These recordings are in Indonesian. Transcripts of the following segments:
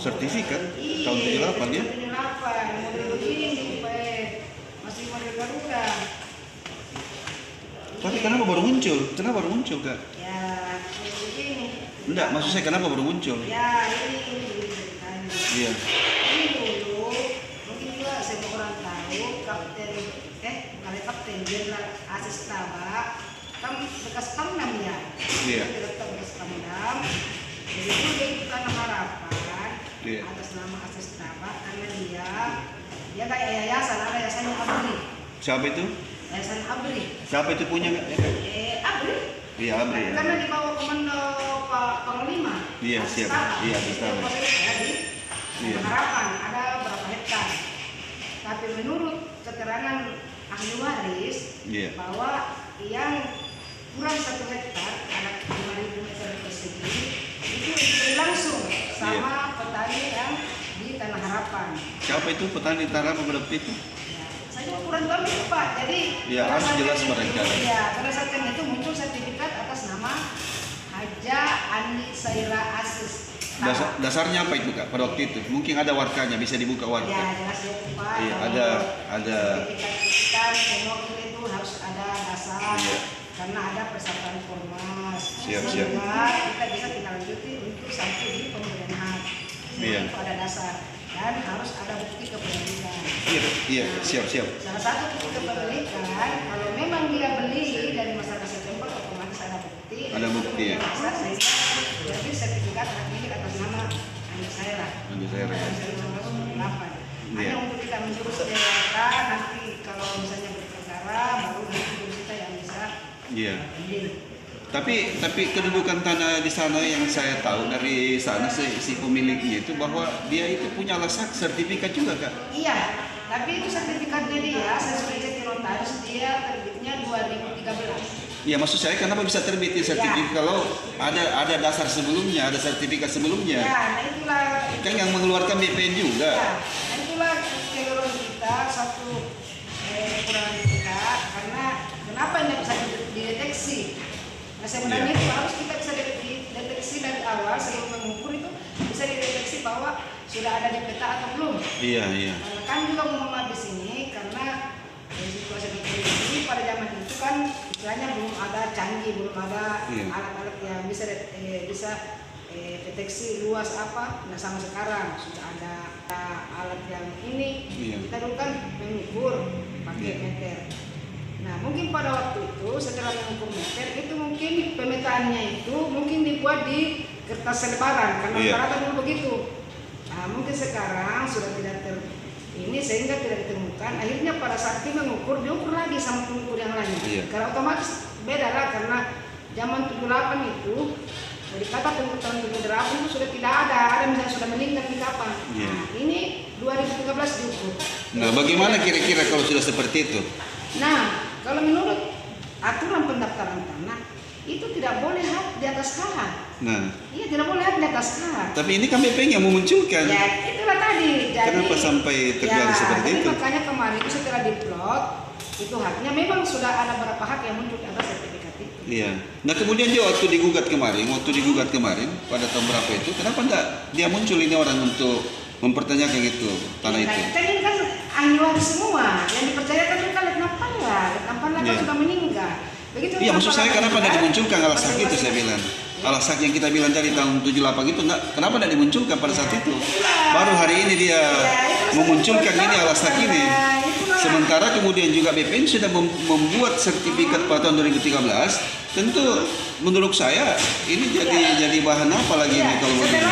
sertifikat tahun 78 ya. 78 model begini masih model Garuda. Tapi kenapa baru muncul? Kenapa baru muncul, Kak? Ya, model begini. Enggak, maksud saya kenapa baru muncul? Ya, ini ceritanya. Iya. Ini dulu mungkin juga semua orang tahu kapten jenderal Asis Taba kan bekas Pangdam ya. Iya. Direktur bekas Pangdam. Jadi itu dia ikut Tanah Harapan atas nama Asis Taba karena dia kayak yayasan, ada yayasannya Abri. Siapa itu? Yayasan Abri. Siapa itu punya? Abri. Iya, Abri. Ya. Karena di bawah komando Pak Panglima. Iya, siap. Iya, Asis Taba. Iya. Harapan ada berapa hektar. Tapi menurut keterangan ahli waris bahwa yang kurang 1 hektar ada 5.000 meter persegi itu diberi langsung sama petani yang di Tanah Harapan. Siapa itu petani Tanah Harapan berapa itu? Ya, saya juga kurang tahu itu Pak. Jadi ya harus jelas mereka. Ya, pada saat itu muncul sertifikat atas nama Haja Andi Saira Asis. Dasarnya apa itu, Kak? Pada waktu itu mungkin ada warkanya, bisa dibuka warka. Ya jelas ya Pak. Iya, ada. Sertifikat semua itu harus ada dasar. Iya. Karena ada persyaratan formal. Siap. Kita bisa tindak lanjuti untuk sampai di pemberian hak. Iya. Itu ada dasar dan harus ada bukti kepemilikan. Iya, siap. Salah satu bukti kepemilikan kalau memang dia beli dari masyarakat setempat otomatis ada bukti. Ada bukti ya. Dasar sehingga jadi sertifikat hak milik atas nama Andi Saira. Andi Saira. Hanya untuk kita menjurus DLK nanti kalau misalnya berperkara baru nanti kita yang bisa. Iya. Tapi kedudukan tanah di sana yang saya tahu dari sana si pemiliknya itu bahwa dia itu punya lasak sertifikat juga, Kak. Iya, tapi itu sertifikatnya dia saya sudah cek di notaris dia terbitnya 2013. Ya maksud saya kenapa bisa terbitin sertifikat kalau ada dasar sebelumnya, ada sertifikat sebelumnya. Ya, nah itulah. Kan yang mengeluarkan BPN juga. Ya, nah itulah kekeliruan kita satu kekurangan kita karena kenapa ini bisa dideteksi. Nah sebenarnya itu harus kita bisa deteksi dari awal sebelum mengukur itu bisa dideteksi bahwa sudah ada di peta atau belum. Iya. Karena kan juga Muhammad di sini karena situasi ini pada zaman itu kan istilahnya belum ada canggih, belum ada alat-alat yang bisa deteksi luas apa. Nah sama sekarang sudah ada alat yang ini kita dulu kan mengukur pakai meter. Nah mungkin pada waktu itu setelah mengukur meter itu mungkin pemetaannya itu mungkin dibuat di kertas selebaran karena rata-rata dulu begitu. Nah mungkin sekarang sudah tidak ini sehingga tidak ditemukan. Akhirnya pada saat kita mengukur diukur lagi sama pengukur yang lain. Karena otomatis beda lah karena zaman 78 itu dari kata pengukur tahun 78 itu sudah tidak ada misalnya sudah meninggal di kapan. Nah ini 2013 diukur. Nah bagaimana kira-kira kalau sudah seperti itu? Nah kalau menurut aturan pendaftaran tanah itu tidak boleh hak di atas hak. Nah, iya tidak boleh hak di atas hak. tapi ini kami pengen memunculkan. Ya itulah tadi. Jadi, kenapa sampai terjadi seperti itu? Makanya kemarin itu setelah diplot itu haknya memang sudah ada beberapa hak yang muncul di atas sertifikat itu. Iya. Nah kemudian dia waktu digugat kemarin pada tahun berapa itu, kenapa enggak dia muncul ini orang untuk mempertanyakan itu tanah itu? Tadi kan ahli waris semua yang dipercayakan itu kan Letnan Pangla kan sudah meninggal. Begitu. Iya maksud saya kenapa tidak dimunculkan alasan itu saya bilang. Alasan yang kita bilang tadi tahun 78 itu kenapa tidak dimunculkan pada saat itu? Baru hari ini dia memunculkan ini alasan ini. Sementara kemudian juga BPN sudah membuat sertifikat pada tahun 2013. Tentu menurut saya ini jadi bahan apa lagi ini kalau begini?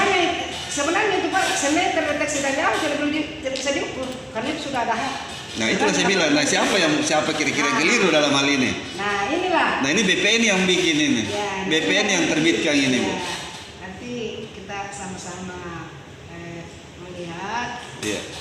Sebenarnya itu Pak, sebenarnya terdeteksi dari awal tidak bisa diukur karena itu sudah ada hak. Nah itulah saya bilang, nah siapa kira-kira keliru dalam hal ini? Nah inilah. Nah ini BPN yang bikin ini, BPN yang terbitkan ini Bu. Nanti kita sama-sama melihat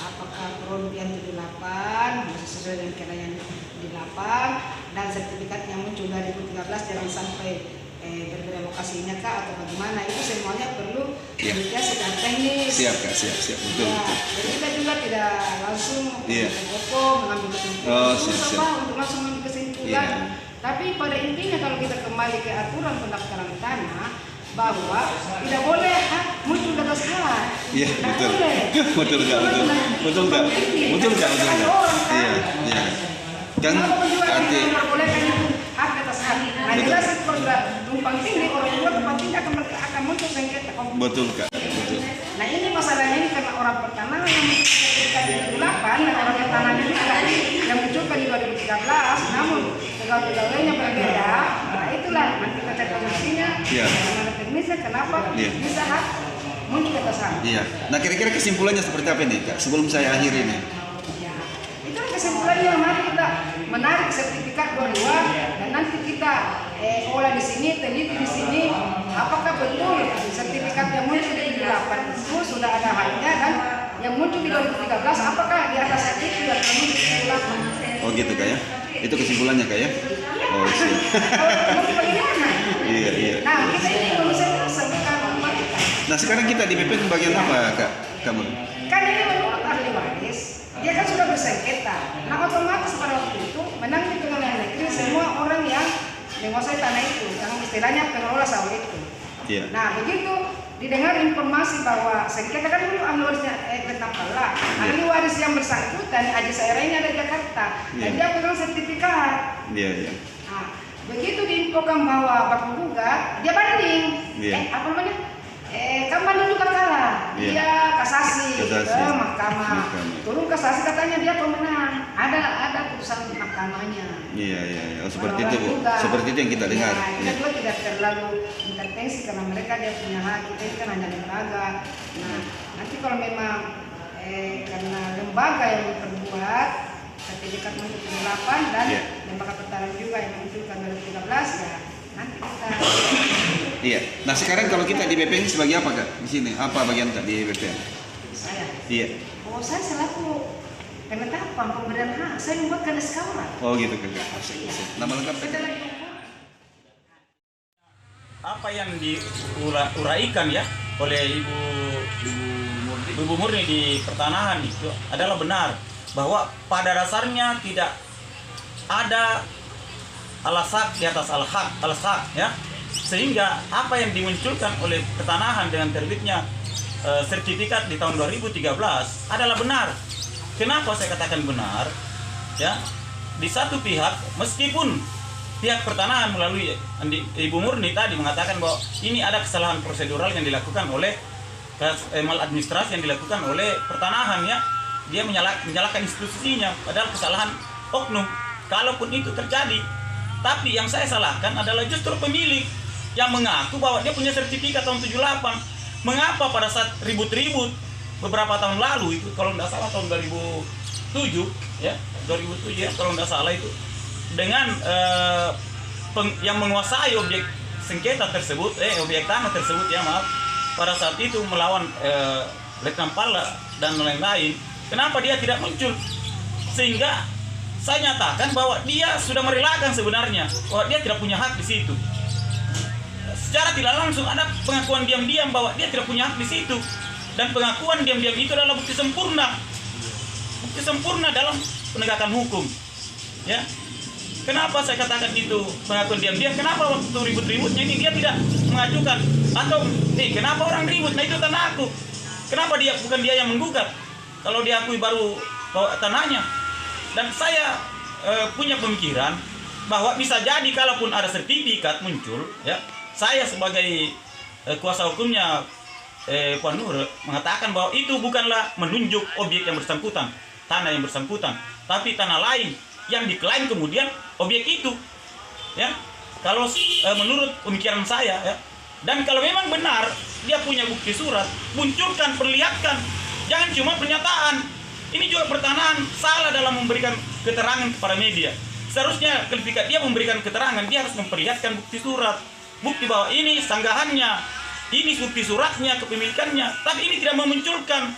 apakah produk yang 78 masih sesuai dengan kira yang 78 dan sertifikat yang muncul dari 2013 jangan sampai berbeda lokasinya kah atau bagaimana, itu semuanya perlu dilihat secara teknis. Siap Kak, siap betul. Jadi kita juga tidak langsung mengambil kesimpulan untuk langsung mengambil kesimpulan. Tapi pada intinya kalau kita kembali ke aturan pendaftaran tanah, bahwa tidak boleh muncul di atas salah. Iya, Tidak betul. boleh. Betul nggak? Betul. Betul nggak? Betul nggak? Betul nggak? Iya, iya. Kan Kenapa penjualan arti yang diperbolehkan itu hak di atas hak? Nah, Betul. jelas itu kalau sudah tumpang tindih, orang tua tumpang tindih akan muncul sengketa. betul Kak. Betul. Nah, ini masalahnya ini karena orang pertama yang menunjukkan di 2008 dan orang pertama juga yang munculkan di 2013, namun pegawai-pegawainya berbeda. Nah, itulah nanti kita cek solusinya. Iya. Bagaimana teknisnya, kenapa Iya. bisa hak muncul di atas hak? Iya. Nah, kira-kira kesimpulannya seperti apa nih Kak? Sebelum saya akhiri nih. Ya, itulah kesimpulannya. Mari kita menarik sertifikat dua-dua dan nanti kita olah di sini, teliti di sini, apakah betul sertifikat yang muncul di 2008 itu sudah ada haknya dan yang muncul di 2013 apakah di atas hak itu yang muncul di 2008? Oh gitu Kak ya? Itu kesimpulannya Kak ya? Oh siap. Kalau bagaimana? Iya, iya. Nah, kita ini manusia biasa, bukan wanita. Nah, sekarang kita di BPN bagian apa Kak? Kamu? Kan ini menurut ahli waris, dia kan sudah bersengketa. Nah, otomatis pada waktu itu menang di pengadilan negeri semua orang yang menguasai tanah itu, yang istilahnya pengelola sawah itu. Iya. Nah, begitu didengar informasi bahwa sengketa kan dulu ahli warisnya Tampala, ahli waris yang bersangkutan Haji Saira ini ada di Jakarta, dan Iya. dia pegang sertifikat. Iya, iya. Nah, begitu diinfokan bahwa baku gugat, dia banding. Iya. Apa namanya? Kan banding juga kalah. Iya. Dia kasasi Kasasi. ke mahkamah. Mahkamah. Turun kasasi katanya dia pemenang. Ada putusan mahkamahnya. Iya, iya, iya. Oh, seperti Orang itu, Bu. juga. Seperti itu yang kita dengar. Ya, kita Iya. juga tidak terlalu intervensi karena mereka dia punya hak, kita ini kan hanya lembaga. Nah, nanti kalau memang karena lembaga yang memperbuat sertifikat muncul 8 dan Iya. lembaga pertahanan juga yang menunjukkan 2013 ya nanti kita Iya. Nah, sekarang kalau kita di BPN sebagai apa Kak? Di sini apa bagian Kak di BPN? saya Iya. saya selaku penetapan pemberian hak, saya membuatkan SKWA. Oh gitu Kak. Asik, asik. Nama lengkap Kak? Kita lagi Apa yang diuraikan ya oleh Ibu Murni di pertanahan itu adalah benar bahwa pada dasarnya tidak ada al-haq di atas al-haq ya, sehingga apa yang dimunculkan oleh pertanahan dengan terbitnya sertifikat di tahun 2013 adalah benar. Kenapa saya katakan benar? Ya, di satu pihak meskipun pihak pertanahan melalui Ibu Murni tadi mengatakan bahwa ini ada kesalahan prosedural yang dilakukan oleh maladministrasi yang dilakukan oleh pertanahan ya, dia menyalahkan institusinya padahal kesalahan oknum. Kalaupun itu terjadi, tapi yang saya salahkan adalah justru pemilik yang mengaku bahwa dia punya sertifikat tahun 78. Mengapa pada saat ribut-ribut beberapa tahun lalu itu, kalau tidak salah tahun 2007 ya, 2007 ya kalau tidak salah itu, dengan yang menguasai objek sengketa tersebut, objek tanah tersebut ya maaf, pada saat itu melawan Letnan Pala dan lain-lain, kenapa dia tidak muncul? Sehingga saya nyatakan bahwa dia sudah merelakan sebenarnya bahwa dia tidak punya hak di situ. Secara tidak langsung ada pengakuan diam-diam bahwa dia tidak punya hak di situ, dan pengakuan diam-diam itu adalah bukti sempurna dalam penegakan hukum. Ya, kenapa saya katakan itu pengakuan diam-diam? Kenapa waktu ribut-ributnya ini dia tidak mengajukan atau kenapa orang ribut? Nah itu tanah aku. Kenapa bukan dia yang menggugat? Kalau diakui baru bawa tanahnya. Dan saya punya pemikiran bahwa bisa jadi kalaupun ada sertifikat muncul, ya, saya sebagai kuasa hukumnya Puan Nur mengatakan bahwa itu bukanlah menunjuk objek yang bersangkutan, tanah yang bersangkutan, tapi tanah lain yang diklaim kemudian objek itu, ya. Kalau menurut pemikiran saya, ya, dan kalau memang benar dia punya bukti surat, munculkan, perlihatkan, jangan cuma pernyataan. Ini juga pertanahan salah dalam memberikan keterangan kepada media. Seharusnya ketika dia memberikan keterangan, dia harus memperlihatkan bukti surat, bukti bahwa ini sanggahannya, ini bukti suratnya, kepemilikannya. Tapi ini tidak memunculkan,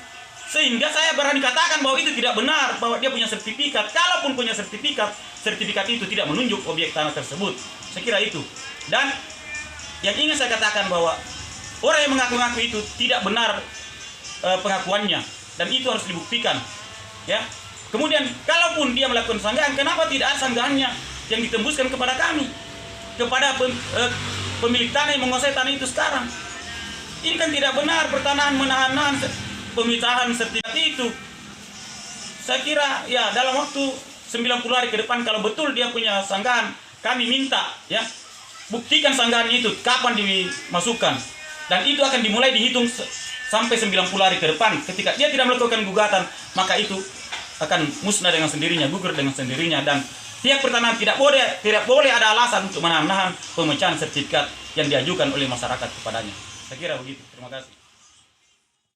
sehingga saya berani katakan bahwa itu tidak benar, bahwa dia punya sertifikat. Kalaupun punya sertifikat, sertifikat itu tidak menunjuk objek tanah tersebut. Saya kira itu. Dan yang ingin saya katakan bahwa orang yang mengaku-ngaku itu tidak benar pengakuannya, dan itu harus dibuktikan. Ya, kemudian kalaupun dia melakukan sanggahan, kenapa tidak ada sanggahannya yang ditembuskan kepada kami, kepada pemilik tanah yang menguasai tanah itu sekarang. Ini kan tidak benar, pertanahan menahan pemisahan sertifikat itu. Saya kira ya dalam waktu 90 hari ke depan kalau betul dia punya sanggahan, kami minta ya buktikan sanggahan itu kapan dimasukkan, dan itu akan dimulai dihitung sampai 90 hari ke depan. Ketika dia tidak melakukan gugatan, maka itu akan musnah dengan sendirinya, gugur dengan sendirinya, dan pihak pertanahan tidak boleh ada alasan untuk menahan pemecahan sertifikat yang diajukan oleh masyarakat kepadanya. Saya kira begitu. Terima kasih.